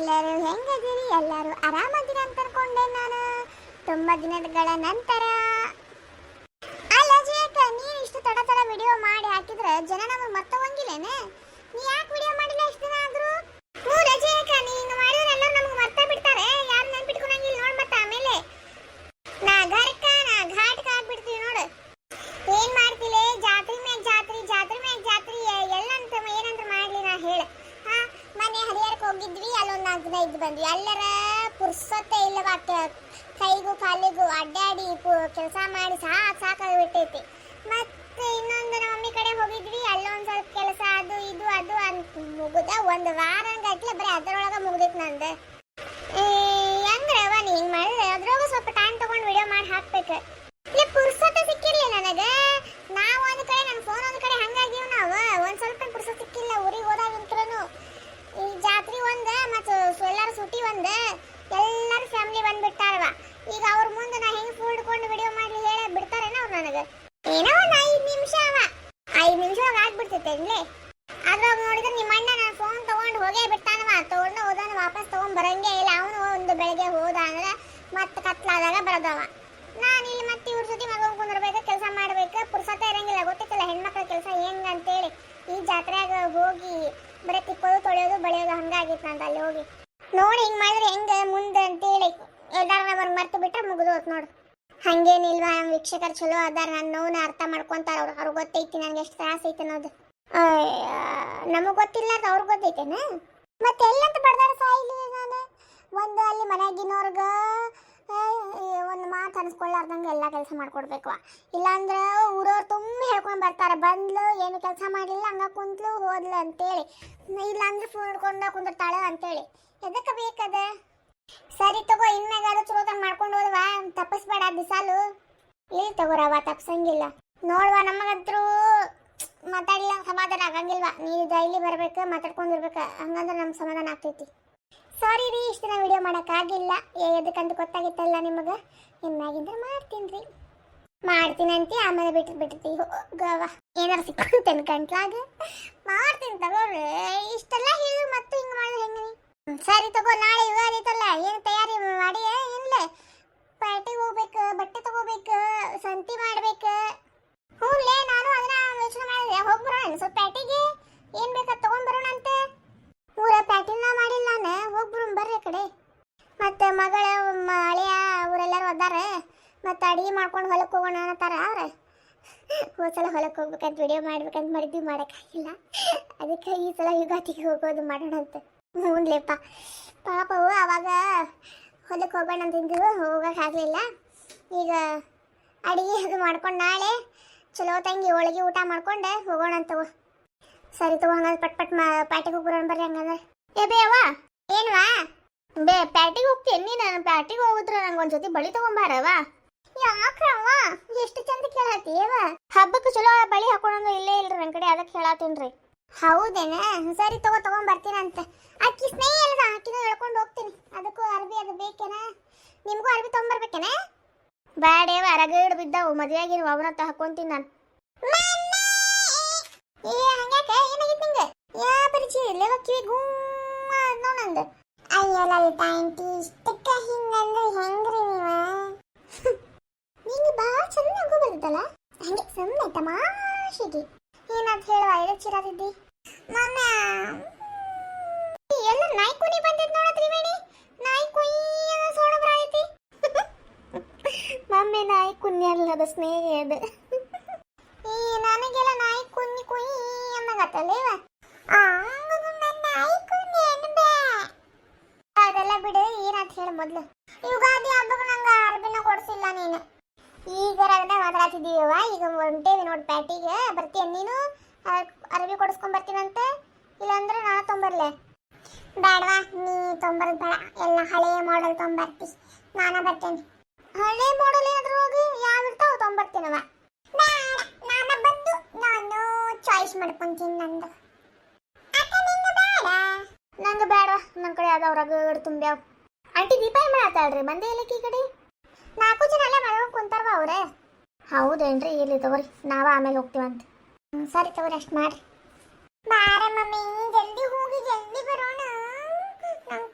ಎಲ್ಲರೂ ಹೆಂಗದಿರಿ? ಎಲ್ಲರೂ ಆರಾಮದಿರಿ ಅಂತ ಅನ್ಕೊಂಡೆ ನಾನು. ತುಂಬಾ ದಿನಗಳ ನಂತರ. ಅಲ್ಲ ಜೇಕ, ನೀನು ಇಷ್ಟು ತಡ ತಡ ವಿಡಿಯೋ ಮಾಡಿ ಹಾಕಿದ್ರೆ ಜನ ನಮಗೆ ಮರ್ತವಂಗಿಲ್ಲೇನೆ? ನೀ ಯಾಕೆ ವಿಡಿಯೋ ಮಾಡಿಲ್ಲ ಇಷ್ಟು ದಿನ ಆದ್ರೂ? ಹ್ಞೂ ರಜೇಕ, ನೀ ಹಿಂಗೆ ಮಾಡಿದ್ರೆ ಎಲ್ಲರೂ ನಮ್ಗೆ ಮರ್ತಾ ಬಿಡ್ತಾರೆ. ಯಾರು ನೆನ್ಪಿಟ್ಕೊಳಂಗಿಲ್ಲ ನೋಡ್. ಮತ್ತೆ ಆಮೇಲೆ ನಾ ಘಾಟ್ಕ ಆಗ್ಬಿಡ್ತೀವಿ ನೋಡು. ಏನ್ ಮಾಡ್ತಿಲೆ? ಜಾತ್ರೆ ಮ್ಯಾಗ ಜಾತ್ರೆ ಎಲ್ಲಂತ ಏನಂತ ಮಾಡ್ಲಿ ನಾ ಹೇಳ. ಮನೆ ಹರಿಹರಕ್ಕೆ ಹೋಗಿದ್ವಿ, ಅಲ್ಲೊಂದು 4 ದಿನ ಇದ್ದು ಬಂದ್ವಿ. ಎಲ್ಲರ ಪುರ್ಸೊತ್ತೆ ಇಲ್ಲವಾ, ಕೈಗೂ ಕಾಲಿಗೂ ಅಡ್ಡಾಡಿ ಕೆಲಸ ಮಾಡಿ ಸಾಕಾಗ್ಬಿಟ್ಟೈತಿ. ಮತ್ತೆ ಇನ್ನೊಂದು ನಮ್ಮ ಮಮ್ಮಿ ಕಡೆ ಹೋಗಿದ್ವಿ, ಅಲ್ಲೊಂದು ಸ್ವಲ್ಪ ಕೆಲಸ ಅದು ಅಂತ ಮುಗುದ 1 ವಾರ ಹಂಗೈತ್ಲೆ, ಬರೀ ಅದರೊಳಗೆ ಮುಗ್ದೈತಿ ನಂದು. ಹೆಂಗ್ರವ ನೀ ಹಿಂಗೆ ಮಾಡಿದ್ರೆ ಅದ್ರೊಳಗೆ ಸ್ವಲ್ಪ ಟೈಮ್ ತಗೊಂಡು ವಿಡಿಯೋ ಮಾಡಿ ಹಾಕ್ಬೇಕು. ಇಲ್ಲ ಪುರ್ಸೊತ್ತೆ ಸಿಕ್ಕಿರ್ಲಿ ನನಗೆ. ನಾವು ಒಂದು ಕಡೆ ನನ್ನ ಫೋನ್ ಒಂದು ಕಡೆ ಹಂಗಾಗಿವ್ ನಾವು. ಒಂದು ಸ್ವಲ್ಪ ಪುರ್ಸೊತ್ತೆ ಸಿಕ್ಕಿಲ್ಲ ಊರಿಗೆ ಹೋದಾಗಿಂತ್ರನು. ಈ ಜಾತ್ರೆ ಒಂದು ಮತ್ತು ಎಲ್ಲರೂ ಸುಟಿ ಒಂದು, ಎಲ್ಲರೂ ಫ್ಯಾಮಿಲಿ ಬಂದ್ಬಿಟ್ಟಾರವ. ಈಗ ಅವ್ರ ಮುಂದೆ ನಾ ಹೆಂಗೆ ಫುಲ್ ಹಿಡ್ಕೊಂಡು ವಿಡಿಯೋ ಮಾಡಲಿ ಹೇಳಿ ಬಿಡ್ತಾರೇನ ಅವ್ರು ನನಗೆ? ಏನೋ ಒಂದು 5 ನಿಮಿಷ 5 ನಿಮಿಷವಾಗ ಆಗ್ಬಿಡ್ತೈತೆ ಇಲ್ಲೇ. ಅದ್ರಾಗ ನೋಡಿದ್ರೆ ನಿಮ್ಮ ಅಣ್ಣ ನನ್ನ ಫೋನ್ ತೊಗೊಂಡು ಹೋಗೇ ಬಿಡ್ತಾನವ. ತೊಗೊಂಡು ಹೋದಾನ, ವಾಪಸ್ ತೊಗೊಂಡು ಬರಂಗೇ ಇಲ್ಲ. ಅವನು ಒಂದು ಬೆಳಗ್ಗೆ ಹೋದ ಅಂದ್ರೆ ಮತ್ತೆ ಕತ್ಲಾದಾಗ ಬರೋದವ. ನಾನು ಇಲ್ಲಿ ಮತ್ತೆ ಇವ್ರ ಜೊತೆ ಮಗನ ಕುಂದಿರ್ಬೇಕು, ಕೆಲಸ ಮಾಡ್ಬೇಕು, ಪುರ್ಸೊತ್ತೆ ಇರಂಗಿಲ್ಲ. ಗೊತ್ತಿತ್ತಲ್ಲ ಹೆಣ್ಮಕ್ಳ ಕೆಲಸ ಹೆಂಗ ಅಂತೇಳಿ. ಈ ಜಾತ್ರೆಯಾಗ ಹೋಗಿ ಬರೀ ತಿಕ್ಕೋದು ತೊಳೆಯೋದು ಬಳಿಯೋದು ಹಂಗಾಗಿತ್ತು ನಂದು. ಅಲ್ಲಿ ಹೋಗಿ ನೋಡಿ ಹಿಂಗೆ ಮಾಡಿದ್ರೆ ಹೆಂಗೆ ಮುಂದೆ ಅಂತೇಳಿ ಎಲ್ಲಾರು ಅವ್ರಿಗೆ ಮರ್ತು ಬಿಟ್ರೆ ಮುಗಿದು ಹೋತ್ ನೋಡು. ಹಂಗೇನಿಲ್ವಾ, ನಮ್ಮ ವೀಕ್ಷಕರು ಚಲೋ ಅದಾರ. ನನ್ನ ನೋವನ್ನ ಅರ್ಥ ಮಾಡ್ಕೊಂತಾರ. ಅವ್ರಿಗೆ ಗೊತ್ತೈತಿ ನನಗೆ ಎಷ್ಟು ತ್ರಾಸ ಐತೆ ಅನ್ನೋದು. ನಮಗೆ ಗೊತ್ತಿಲ್ಲ ಅದು ಅವ್ರಿಗೆ ಗೊತ್ತೈತೇನ? ಮತ್ತೆ ಎಲ್ಲಂತ ಬಡ್ದಾರ ಸಾಯಿಲಿ ನಾನು. ಒಂದು ಅಲ್ಲಿ ಮನೆಯಾಗಿನವ್ರಿಗೆ ಒಂದು ಮಾತು ಅನ್ಸ್ಕೊಳ್ಳಾರ್ದಂಗೆ ಎಲ್ಲ ಕೆಲಸ ಮಾಡ್ಕೊಡ್ಬೇಕು. ಇಲ್ಲಾಂದ್ರೆ ಊರವ್ರು ತುಂಬ ಹೇಳ್ಕೊಂಡು ಬರ್ತಾರೆ, ಬಂದ್ಲು ಏನು ಕೆಲಸ ಮಾಡಲಿಲ್ಲ, ಹಂಗ ಕುಂತ್ಲು ಹೋದ್ಲು ಅಂತೇಳಿ. ಇಲ್ಲಾಂದ್ರೆ ಫೋನ್ ಹಿಡ್ಕೊಂಡು ಕುಂದಿರ್ತಾಳೆ ಅಂತೇಳಿ. ಎದಕ್ಕೆ ಬೇಕದ? ಸರಿ ತಗೋ, ಇನ್ಮ್ಯಾಗಾರು ಚಲೋದಂಗೆ ಮಾಡ್ಕೊಂಡು ಹೋದ್ವಾ, ತಪ್ಪಿಸ್ಬೇಡ ದಿಸಾಲು. ಇಲ್ಲಿ ತಗೋರವ, ತಪ್ಸಂಗಿಲ್ಲ ನೋಡ್ವಾ. ನಮಗಂತರೂ ಮಾತಾಡಿಲ್ಲ ಸಮಾಧಾನ ಆಗಂಗಿಲ್ವಾ. ನೀವು ಡೈಲಿ ಬರ್ಬೇಕು, ಮಾತಾಡ್ಕೊಂಡಿರ್ಬೇಕು, ಹಂಗಂದ್ರೆ ನಮ್ಮ ಸಮಾಧಾನ ಆಗ್ತೈತಿ. ಸಾರಿ ರೀ, ಇಷ್ಟು ದಿನ ವಿಡಿಯೋ ಮಾಡೋಕ್ಕಾಗಿಲ್ಲ. ಎದಕ್ಕಂತ ಗೊತ್ತಾಗಿತ್ತಲ್ಲ ನಿಮಗೆ. ಇನ್ನಾಗಿದ್ರೆ ಮಾಡ್ತೀನಂತೆ, ಆಮೇಲೆ ಬಿಟ್ಟಿರ್ತೀವಿ. ಹೋಗವ, ಏನಾರು ಸಿಕ್ಕೊಂತೇನೆ ಗಂಟ್ಲಾಗ. ಮಾಡ್ತೀನಿ ತಗೋರಿ. ಇಷ್ಟೆಲ್ಲ ಹೇಳಿ ಮತ್ತೆ ಹಿಂಗೆ ಮಾಡಿದ್ರೆ ಹೆಂಗೆ? ಸರಿ ತಗೋ, ನಾಳೆ ಯುಗಾದಿ ಐತಲ್ಲ, ಏನು ತಯಾರಿ ಮಾಡಿ? ಇಲ್ಲ ಪೇಟೆಗೆ ಹೋಗ್ಬೇಕು, ಬಟ್ಟೆ ತಗೋಬೇಕು, ಸಂತಿ ಮಾಡ್ಬೇಕು. ಹ್ಞೂಲೇ, ನಾನು ಅದನ್ನ ಯೋಚನೆ ಮಾಡಿದೆ. ಹೋಗ್ಬರೋಣ ಸ್ವಲ್ಪ ಪೇಟೆಗೆ. ಏನು ಬೇಕಾದ್ ತಗೊಂಡ್ಬರೋಣ ಅಂತೆ. ಊರ ಪ್ಯಾಟಿನ ಮಾಡಿಲ್ಲ ನಾನು. ಹೋಗ್ಬರೋಣ ಬರ್ರಿ ಆ ಕಡೆ. ಮತ್ತು ಮಗಳ ಅಳಿಯ ಅವರೆಲ್ಲರೂ ಅದಾರ. ಮತ್ತು ಅಡುಗೆ ಮಾಡ್ಕೊಂಡು ಹೊಲಕ್ಕೆ ಹೋಗೋಣ ಅನ್ನತ್ತಾರ ಅವ್ರು. ಹೋದ್ಸಲ ಹೊಲಕ್ಕೆ ಹೋಗ್ಬೇಕಂತ ವಿಡಿಯೋ ಮಾಡ್ಬೇಕಂತ ಮಾಡಿದ್ವಿ, ಮಾಡೋಕ್ಕಾಗಿಲ್ಲ. ಅದಕ್ಕೆ ಈ ಸಲ ಯುಗಾದಿಗೆ ಹೋಗೋದು ಮಾಡೋಣ ಅಂತ. ಹ್ಞೂನ್ಲೇಪ್ಪ, ಪಾಪವು ಅವಾಗ ಹೊಲಕ್ಕೆ ಹೋಗೋಣ ಅಂತಿದ್ವಿ, ಹೋಗೋಕ್ಕಾಗಲಿಲ್ಲ. ಈಗ ಅಡುಗೆ ಅದು ಮಾಡ್ಕೊಂಡು ನಾಳೆ ಚಲೋ ತಂಗಿ ಹೋಳಿಗೆ ಊಟ ಮಾಡ್ಕೊಂಡು ಹೋಗೋಣ ಅಂತವ. ಸರಿ ತಗೋ, ಹಂಗಂದ್ರೆ ಪಟ್ ಪ್ಯಾಟಿಗೆ ಹೋಗ್ಬರೋಣ ಬರ್ರಿ. ಹಂಗಂದ್ರೆ ಬೇವ ಏನ್ವಾ ಪ್ಯಾಟಿಗೆ ಹೋಗ್ತೀನಿ ನೀನು? ಪ್ಯಾಟಿಗೆ ಹೋಗಿದ್ರೆ ನಂಗೆ ಒಂದು ಜೊತೆ ಬಳಿ ತಗೊಂಬಾರವ. ಯಾಕ್ರವ ಎಷ್ಟು ಚಂದ ಕೇಳತ್ತೀವ? ಹಬ್ಬಕ್ಕೆ ಚಲೋ ಬಳಿ ಹಾಕೊಂಡಂಗ ಇಲ್ಲೇ ಇಲ್ರಿ ನನ್ನ ಕಡೆ, ಅದಕ್ಕೆ ಹೇಳತ್ತೀನ್ರಿ. ಹೌದೇನ? ಸರಿ ತಗೊಂಬರ್ತೀನಂತ. ಅಕ್ಕಿ ಸ್ನೇಹ ಅಲ್ಲದ, ಅಕ್ಕಿನ ಹೇಳ್ಕೊಂಡು ಹೋಗ್ತೀನಿ. ಅದಕ್ಕೂ ಅರ್ಬಿ ಅದು ಬೇಕೇನ? ನಿಮಗೂ ಅರ್ಬಿ ತೊಗೊಂಬರ್ಬೇಕೇನ? ಬ್ಯಾಡೇವ, ರಗಡ್ ಬಿದ್ದಾವು, ಮದುವೆಯಾಗಿರುವ ಅವನತ್ತ ಹಾಕೊಂತೀನಿ ನಾನು. ಹಂಗ್ಯಾಕೆ ಏನಾಗಿತ್ತು ನಿಂಗೆ? ಪರಿಚಯ ಇಲ್ಲವ ಕಿವಿ ಗುಮ್ಮ ನೋಡಂದು. ಅಯ್ಯಲ್ಲ ಆಂಟಿ, ಇಷ್ಟಕ್ಕ ಹಿಂಗಂದ್ರೆ ಹೆಂಗ್ರಿ ನೀವು? ನಿಂಗೆ ಭಾಳ ಚಂದ ನಗು ಬರ್ತಲ್ಲ, ಹಂಗೆ ಸುಮ್ಮನೆ ತಮಾಷೆಗೆ ಏನಂತ ಹೇಳುವ ಎಳಚಿರಾದಿದ್ದಿ. ಮಮ್ಮ ಎಲ್ಲ ನಾಯಿ ಕುನಿ ಬಂದಿದ್ದು ನೋಡ ತ್ರಿವೇಣಿ. ನಾಯಿ ಕುಯ್ ಸೋಣ ಬರೈತಿ. ಮಮ್ಮಿ ನಾಯಿ ಕುನ್ನಿ ಅಲ್ಲದ ಸ್ನೇಹ ಅದು. ನನಗೆಲ್ಲ ನಾಯಿ ಕುನ್ನಿ ಕುಯ್ ಅನ್ನಗತ್ತಲ್ಲೇವ. ನಾಯಿ ಕುನ್ನಿ ಅನ್ಬೇ ಅದೆಲ್ಲ ಬಿಡು. ಏನಂತ ಹೇಳಿ ಮೊದ್ಲು ಯುಗಾದಿ ಹಬ್ಬಕ್ಕೆ ನಂಗೆ ಅರ್ಬಿನ ಕೊಡ್ಸಿಲ್ಲ ನೀನು. ಈಗ ಅದನ್ನ ಮಾತಾಡ್ತಿದ್ದೀವ. ಈಗ ಹೊಂಟೇವಿ ನೋಡಿ ಪ್ಯಾಟಿಗೆ. ಬರ್ತೀಯ ನೀನು? ಅರ್ಬಿ ಕೊಡಿಸ್ಕೊಂಡ್ ಬರ್ತೀನಂತೆ. ಇಲ್ಲಾಂದ್ರೆ ನಾನು ತೊಂಬರ್ಲೆ? ಬೇಡವಾ, ನೀ ತೊಂಬರ್ದು ಬೇಡ. ಎಲ್ಲ ಹಳೆಯ ಮಾಡೆಲ್ ತೊಂಬರ್ತಿ, ನಾನು ಬರ್ತೇನೆ. ಹಳೆ ಮಾಡೆಲ್ ಏನಾದ್ರು ಹೋಗಿ ಯಾವಿರ್ತಾವ ತೊಂಬರ್ತೀನವ. ನಾನು ಬಂದು ನಾನು ಚಾಯ್ಸ್ ಮಾಡ್ಕೊಂತೀನಿ ನಂದು. ನಂಗೆ ಬೇಡ, ನನ್ನ ಕಡೆ ಯಾವ್ದವ್ರಾಗ ತುಂಬ್ಯಾವ. ಆಂಟಿ ದೀಪ ಏನು ಮಾಡತ್ತಾಳ್ರಿ? ಬಂದೇ ಇಲ್ಲಕ್ಕೆ ಈ ಕಡೆ? 4 ಜನ ಅಲ್ಲೇ ಮಾಡ್ಕೊಂಡು ಕುಂತಾರವ ಅವ್ರೆ. ಹೌದೇನ್ರಿ? ಇಲ್ಲಿ ತಗೋರಿ, ನಾವ ಆಮೇಲೆ ಹೋಗ್ತೀವಂತ. ಸರಿ ತಗೋರಿ, ಅಷ್ಟು ಮಾಡ್ರಿ. ಬಾರ ಮಮ್ಮಿ, ಜಲ್ದಿ ಹೋಗಿ ಜಲ್ದಿ ಬರೋಣ. ನಂಗೆ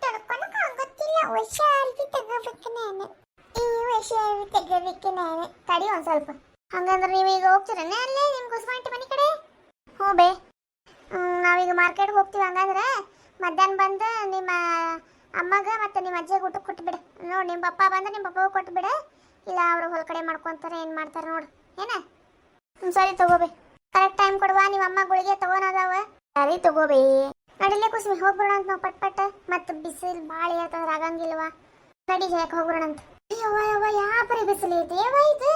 ತೆಗಲಿಕ್ಕೆ ನಾನು ತಡಿ ಒಂದು ಸ್ವಲ್ಪ. ಹಂಗಂದ್ರೆ ನೀವೀಗ ಹೋಗ್ತೀರನೇ ಅಲ್ಲೇ ನಿಮ್ಮ ಕುಸುಮಾಂಟಿ ಮನೆ ಕಡೆ? ಹ್ಞೂ ಬೇ, ನಾವೀಗ ಮಾರ್ಕೆಟ್ಗೆ ಹೋಗ್ತೀವಿ. ಹಂಗಂದ್ರೆ ಮಧ್ಯಾಹ್ನ ಬಂದು ನಿಮ್ಮ ಅಮ್ಮಗ ಮತ್ತು ನಿಮ್ಮ ಅಜ್ಜಿಗೆ ಊಟಕ್ಕೆ ಕೊಟ್ಬಿಡು ನೋಡಿ. ನಿಮ್ಮ ಪಪ್ಪ ಬಂದು ನಿಮ್ಮ ಪಪ್ಪಗೆ ಕೊಟ್ಬಿಡು, ಇಲ್ಲ ಅವರು ಹೊಲ ಕಡೆ ಮಾಡ್ಕೊತಾರೆ ಏನು ಮಾಡ್ತಾರೆ ನೋಡು. ಏನ? ಸರಿ ತಗೋಬೇ, ಕರೆಕ್ಟ್ ಟೈಮ್ ಕೊಡುವ. ನಿಮ್ಮ ಅಮ್ಮ ಗುಳಿಗೆ ತಗೋನದಾವ. ಸರಿ ತಗೋಬೇ, ನಡಿಲೇ ಕುಸುಮಿ ಹೋಗ್ಬಿಡೋಣ ಅಂತ ನಾವು ಪಟ್ ಮತ್ತು ಬಿಸಿಲು ಭಾಳ ಇರ್ತಂದ್ರೆ ಆಗಂಗಿಲ್ವಾ? ನಡಿ ಯಾಕೆ ಹೋಗ್ಬಿಡೋಣ ಅಂತ. ಯವ್ವ ಯವ್ವ ಯಾಪರಿ ಬಿಸಿಲು ಐತಿ ಯವ್ವ ಇದು.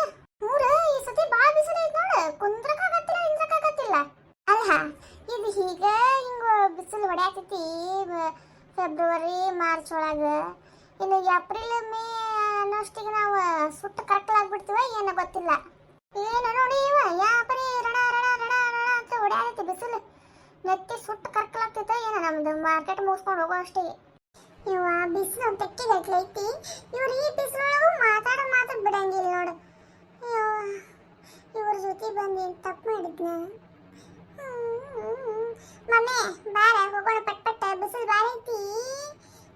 ಈ ಸತಿ ಭಾಳ ಬಿಸಿಲು ಐತಿ ನೋಡು. ಕುಂದ್ರಕ್ಕಾಗತ್ತಿಲ್ಲ ನಿಂದ್ರಕ್ಕಾಗತ್ತಿಲ್ಲ. ಅಲ್ಲ ಇದು ಹೀಗ ಹಿಂಗ ಬಿಸಿಲು ಹೊಡ್ಯಾಕತಿ ಫೆಬ್ರವರಿ ಮಾರ್ಚ್ ಒಳಗೆ. ಇನ್ನು ಏಪ್ರಿಲ್ ಮೇ ಅನ್ನೋಷ್ಟಿಗೆ ನಾವು ಸುಟ್ಟು ಕಟ್ಲಾಗ್ಬಿಡ್ತೀವ ಏನೋ ಗೊತ್ತಿಲ್ಲ. ಏನು ನೋಡಿ ಇವ ಯಾಪರಿ ರಣ ರಣ ರಣ ರಣ ಅಂತ ಹೊಡ್ಯಾಕತಿ ಬಿಸಿಲು. ನೆತ್ತಿ ಸುಟ್ಟು ಕರ್ಕಲಾಗ್ತೈತೆ ಏನೋ ನಮ್ದು ಮಾರ್ಕೆಟ್ ಮುಗಿಸ್ಕೊಂಡು ಹೋಗೋ ಅಷ್ಟಿಗೆ. ಇವ ಬಿಸಿಲು ತೆಕ್ಕಿಗಟ್ಲೆ ಐತಿ. ಇವ್ರು ಈ ಬಿಸಿಲೊಳಗೂ ಮಾತಾಡ್ ಬಿಡಂಗಿಲ್ಲ ನೋಡು. ಇವ್ರ ಜೊತೆ ಬಂದು ಏನು ತಪ್ಪು ಮಾಡಿದ್ನ? ಮಮ್ಮಿ ಬಾರ ಹೋಗೋಣ ಪಟ್ ಬಿಸಿಲು ಬಾಳ ಐತಿ.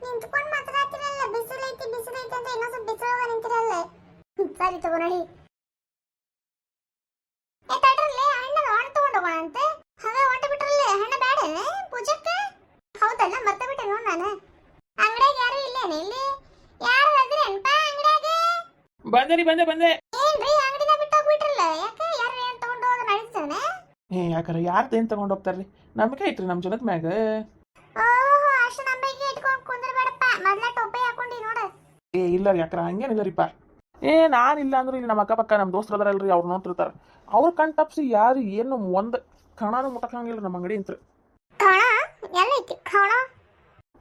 ನಿಂತ್ಕೊಂಡು ಮಾತಾಡ್ತಿರಲ್ಲ, ಬಿಸಿಲು ಐತಿ ಅಂತ ಇನ್ನೊಂದು ಬಿಸಿಲೊಳಗ ನಿಂತಿರಲ್ಲ. ಸರಿ ತಗೋ ನಡಿ. ತಡ್ರಲ್ಲೇ ಹಣ್ಣು ತಗೊಂಡು ಹೋಗೋಣ ಅಂತ. ಹಾಗೆ ಹೊಂಟ ಬಿಟ್ರಲ್ಲೇ ಹಣ್ಣು ಬೇಡ ಪೂಜಕ್ಕೆ? ಹೌದಲ್ಲ ಮತ್ತೆ ಬಿಟ್ಟೆ ನೋಡು ನಾನು. ಅಂಗಡಿಯಾಗ ಯಾರು ಇಲ್ಲೇನೆ? ಇಲ್ಲಿ ಯಾರು ಅದ್ರೇನಪ್ಪ ಅಂಗಡಿಯಾಗ? ಬಂದೆ. ಏನ್ರಿ ಅಂಗಡಿನ ಬಿಟ್ಟು ಹೋಗ್ಬಿಟ್ರಲ್ಲ? ಯಾಕೆ ಯಾರು ಏನು ತಗೊಂಡು ಹೋದ್ರೆ ನಡೀತಾನೆ? ಯಾಕಾರ ಯಾರ್ದು ಏನು ತಗೊಂಡು ಹೋಗ್ತಾರ್ರಿ? ನಂಬಿಕೆ ಐತ್ರಿ ನಮ್ಮ ಜನದ ಮ್ಯಾಗ. ಓಹೋ, ಅಷ್ಟು ನಂಬಿಕೆ ಇಟ್ಕೊಂಡು ಕುಂದ್ರಬೇಡಪ್ಪ. ಮೊದಲ ಟೊಪ್ಪೆ ಹಾಕೊಂಡಿ ನೋಡು. ಇಲ್ಲ ರೀ ಯಾಕಾರ ಹಂಗೇನಿಲ್ಲರಿಪ್ಪ. ನಾನಿಲ್ಲ ಅಂದ್ರೆ ಇಲ್ಲಿ ನಮ್ಮ ಅಕ್ಕಪಕ್ಕ ನಮ್ಮ ದೋಸ್ತರು ಅದಾರಲ್ರಿ, ಅವ್ರು ನೋಡ್ತಿರ್ತಾರೆ. ಅವ್ರು ಕಣ್ ತಪ್ಸಿ ಯಾರು ಏನು ಒಂದು ಕಣಾನು ಮುಟ್ಟಕ್ಕಂಗಿಲ್ಲ ನಮ್ಮ ಅಂಗಡಿ ಅಂತ. ಕಣ ಎಲ್ಲೈತಿ ಕಣ?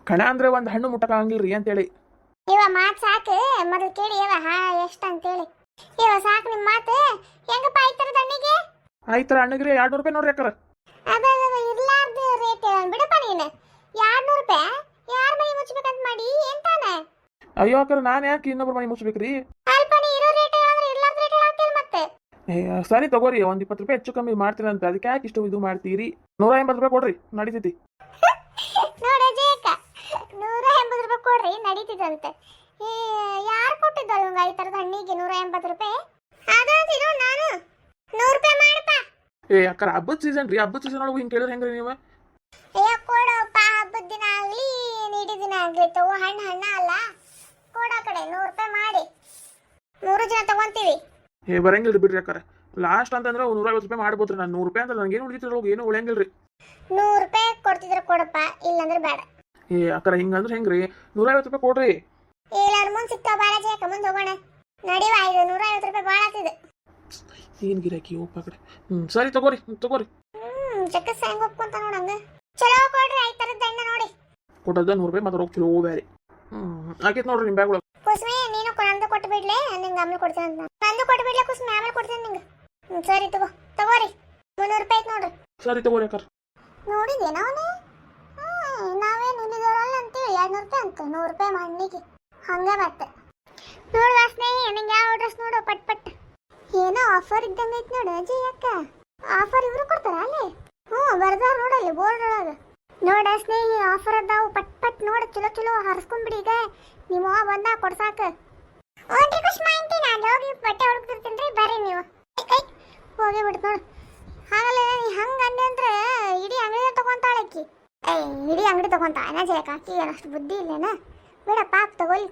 ಕಣ ಅಂದ್ರೆ ಒಂದು ಹಣ್ಣು ಮುಟ್ಟಕ್ಕಂಗಿಲ್ರಿ ಅಂತೇಳಿ. ಇವ ಮಾತು ಸಾಕು, ಮೊದಲು ಕೇಳಿ ಇವ ಎಷ್ಟು ಅಂತೇಳಿ. ಇವ ಸಾಕು ನಿಮ್ಮ ಮಾತು. ಹೆಂಗಪ್ಪ ಆಯ್ತಾರ ಹಣ್ಣಿಗೆ? ಆಯ್ತರ ಹಣ್ಣಿಗ್ರಿ 200 ರೂಪಾಯಿ ನೋಡ್ರಿ ಯಾಕಾರ. ಅದ ಇರ್ಲಾರ್ದು ರೇಟ್ ಬಿಡಪ್ಪ ನೀನು. 200 ರೂಪಾಯಿ ಯಾರ ಮನೆ ಮುಚ್ಚಬೇಕಂತ ಮಾಡಿ ಎಂತಾನೆ? ಅಯ್ಯೋ ಅಕ್ಕಾರ ನಾನು ಯಾಕೆ ಇನ್ನೊಬ್ರು ಮನೆ ಮುಚ್ಚಬೇಕ್ರಿ? ಅಲ್ಪ ನೀ ಇರೋ ರೇಟ್ ಅಂದ್ರೆ ಇರ್ಲಾರ್ದು ರೇಟ್ ಹೇಳ್ತಿಲ್ಲ ಮತ್ತೆ. ಸರಿ ತಗೋರಿ, ಒಂದು 20 ರೂಪಾಯಿ ಹೆಚ್ಚು ಕಮ್ಮಿ ಮಾಡ್ತೀನಂತ. ಅದಕ್ಕೆ ಯಾಕೆ ಇಷ್ಟು ಇದು ಮಾಡ್ತೀರಿ? 180 ರೂಪಾಯಿ ಕೊಡ್ರಿ, ನಡೀತೈತಿ. ನೋಡಿ ಜೇಕ 180 ರೂಪಾಯಿ ಕೊಡ್ರಿ ನಡೀತಿದಂತೆ. ಯಾರು ಕೊಟ್ಟಿದ್ದಾರೆ ಇವಂಗ ಈ ಥರದ ಹಣ್ಣಿಗೆ 180 ರೂಪಾಯಿ? ಅದಾದಿರೋ ನಾನು 100 ರೂಪಾಯಿ ಮಾಡಪ್ಪ. ಅಕ್ಕಾರ ಹಬ್ಬದ ಸೀಸನ್ ರೀ, ಹಬ್ಬದ ಸೀಸನ್ ಒಳಗೆ ಹಿಂಗೆ ಕೇಳಿದ್ರೆ ಹೆಂಗ್ರಿ ನೀವು? ಕೊಡಪ್ಪ, ಹಬ್ಬದ ದಿನ ಆಗಲಿ ನೀಡಿ ದಿನ ಆಗಲಿ ತಗೋ. ಹಣ್ಣ ಅಲ್ಲ ಕೊಡ ಕಡೆ 100 ರೂಪಾಯಿ ಮಾಡಿ 3 ಜನ ತಗೊಂತೀವಿ. ಬರಂಗಿಲ್ರಿ ಬಿಡ್ರಿ ಅಕ್ಕಾರ. ಲಾಸ್ಟ್ ಅಂತಂದ್ರೆ 150 ರೂಪಾಯಿ ಮಾಡ್ಬೋದ್ರಿ. ನಾನು 100 ರೂಪಾಯಿ ಅಂತ ನನಗೇನು ಉಳಿತಿದ್ರು ಏನು ಉಳಿಯಂಗಿಲ್ರಿ. 100 ರೂಪಾಯಿ ಕೊಡ್ತಿದ್ರೆ ಕೊಡಪ್ಪ, ಇಲ್ಲಂದ್ರೆ ಬೇಡ. ಅಕ್ಕಾರ ಹಿಂಗಂದ್ರೆ ಹೆಂಗ್ರಿ? 150 ರೂಪಾಯಿ ಕೊಡ್ರಿ. ಇಲ್ಲ ಮುಂದೆ ಸಿಗ್ತಾವ ಬಾಲಾಜಿ, ಯಾಕೆ ಮುಂದೆ ಹೋಗೋಣ ನಡಿವಾ. ಇದು 150 ರೂಪಾಯಿ ಭಾಳ ಆಗ್ತಿದೆ. ಏನು ಗಿರಾಕಿ ಹೋಗ್ಪ ಕಡೆ. ಸರಿ ತಗೋರಿ. ಜಕ್ಕಸ್ ಹೆಂಗ್ ಒಪ್ಕೊಂತ ನೋಡಂಗ. ಚಲೋ ಕೊಡ್ರಿ ಈ ಥರದ್ದು ಹಣ್ಣು ನೋಡಿ. ಕೊಟ್ಟದ 100 ರೂಪಾಯಿ ಮಾತ್ರ ಹೋಗಿ ಚಲೋ ಬೇರೆ. ಆಕೈತೆ ನೋಡ್ರಿ ನಿಮ್ಮ ಬ್ಯಾಗ್ ಒಳಗೆ. ಕುಸ್ಮಿ ನೀನು ನಂದು ಕೊಟ್ಟು ಬಿಡ್ಲೆ, ನಿಂಗೆ ಆಮೇಲೆ ಕೊಡ್ತೀನಿ ಅಂತ. ನಂದು ಕೊಟ್ಟು ಬಿಡ್ಲೆ ಕುಸ್ಮಿ, ಆಮೇಲೆ ಕೊಡ್ತೀನಿ ನಿಂಗೆ. ಸರಿ ತಗೋರಿ 300 ರೂಪಾಯಿ ಐತೆ ನೋಡ್ರಿ. ಸರಿ ತಗೋರಿ ಅಕ್ಕಾರ. ನೋಡಿದೇನ ಅವನೇ? ನಾವೇನು ನಿಲ್ಲಿದವರಲ್ಲ ಅಂತೇಳಿ 200 ರೂಪಾಯಿ ಅಂತ 100 ರೂಪಾಯಿ ಹಣ್ಣಿಗೆ ಹಂಗೆ ಮತ್ತೆ. ನೋಡುವ ಸ್ನೇಹಿ, ನಿಂಗೆ ಯಾವ ಡ್ರೆಸ್ ನೋಡು ಪಟ್. ಏನೋ ಆಫರ್ ಇದ್ದಂಗೆ ಐತೆ ನೋಡು ಅಜಯ್ ಅಕ್ಕ. ಆಫರ್ ಇವರು ಕೊಡ್ತಾರ ಅಲ್ಲಿ? ಬರ್ದಾರ ನೋಡಲ್ಲಿ ಬೋರ್ಡ್ ಒಳಗೆ. ನೋಡ ಸ್ನೇಹಿ, ಆಫರ್ ಅದಾವು ಪಟ್ ನೋಡು. ಚಲೋ ಹರಿಸ್ಕೊಂಡ್ಬಿಡಿ. ಈಗ ನಿಮ್ಮ ಬಂದ ಕೊಡ್ಸಾಕ. ಓನ್ರಿ ಖುಷಿ ಮಾಹಿತಿ, ನಾನು ಹೋಗಿ ಬಟ್ಟೆ ಹೊಡ್ಕೊತಿರ್ತೀನಿ, ಬರ್ರಿ ನೀವು. ಹೋಗಿ ಬಿಡ್ತು ನೋಡು. ಹಾಗಲ್ಲ ನೀ ಹಂಗೆ ಅಂದೆ ಅಂದ್ರೆ ಇಡೀ ಅಂಗಡಿ ತಗೊಂತಾಳಕ್ಕಿ. ಇಡೀ ಅಂಗಡಿ ತಗೊಂತಾಳ ಜಯಕ. ಆಕಿ ಏನಷ್ಟು ಬುದ್ಧಿ ಇಲ್ಲೇನ? ಬಿಡಪ್ಪ ತಗೊಳ್ಳಿ.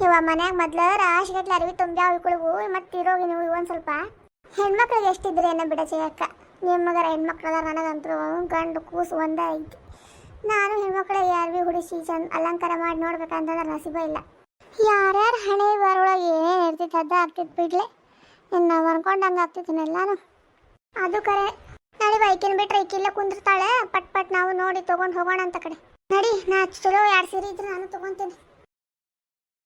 ಇವ ಮನ್ಯಾಗ ಮೊದ್ಲು ರಾಶಿಗಟ್ಲೆ ಅರಿವಿ ತುಂಬ್ಯಾವ ಇವುಗಳಿಗೂ. ಮತ್ತೆ ಇರೋಗಿ ನೀವು ಇವೊಂದು ಸ್ವಲ್ಪ ಹೆಣ್ಮಕ್ಳಿಗೆ ಎಷ್ಟಿದ್ರೆ ಏನೋ ಬಿಡ ಜಯಕ್ಕ. ನಿಮ್ಮಗರ ಹೆಣ್ಮಕ್ಳು ಅದಾರ, ನನಗಂತೂ ಗಂಡು ಕೂಸು ಒಂದೇ ಐತಿ. ನಾನು ಹೆಣ್ಮಕ್ಳಿಗೆ ಯಾರು ಹುಡಿಸಿ ಚಂದ ಅಲಂಕಾರ ಮಾಡಿ ನೋಡ್ಬೇಕಂತಂದ್ರೆ ನಸೀಬ ಇಲ್ಲ. ಯಾರ್ಯಾರು ಹಣೆ ಬರೊಳಗೆ ಏನೇನು ಇರ್ತಿತ್ತು ಅದ ಆಗ್ತಿತ್ತು ಬಿಡ್ಲೆ. ಇನ್ನು ಅನ್ಕೊಂಡಂಗೆ ಆಗ್ತಿದ್ದೀನೆಲ್ಲಾನು. ಅದು ಕರೆ. ನಡಿ ಬೈಕಿನ ಬಿಟ್ರೆ ಈಕಿಲ್ಲ ಕುಂದಿರ್ತಾಳೆ. ಪಟ್ ನಾವು ನೋಡಿ ತೊಗೊಂಡು ಹೋಗೋಣ ಅಂತ ಕಡೆ. ನಡಿ, ನಾ ಚಲೋ 2 ಸೀರೆ ಇದ್ರೆ ನಾನು ತೊಗೊತೀನಿ.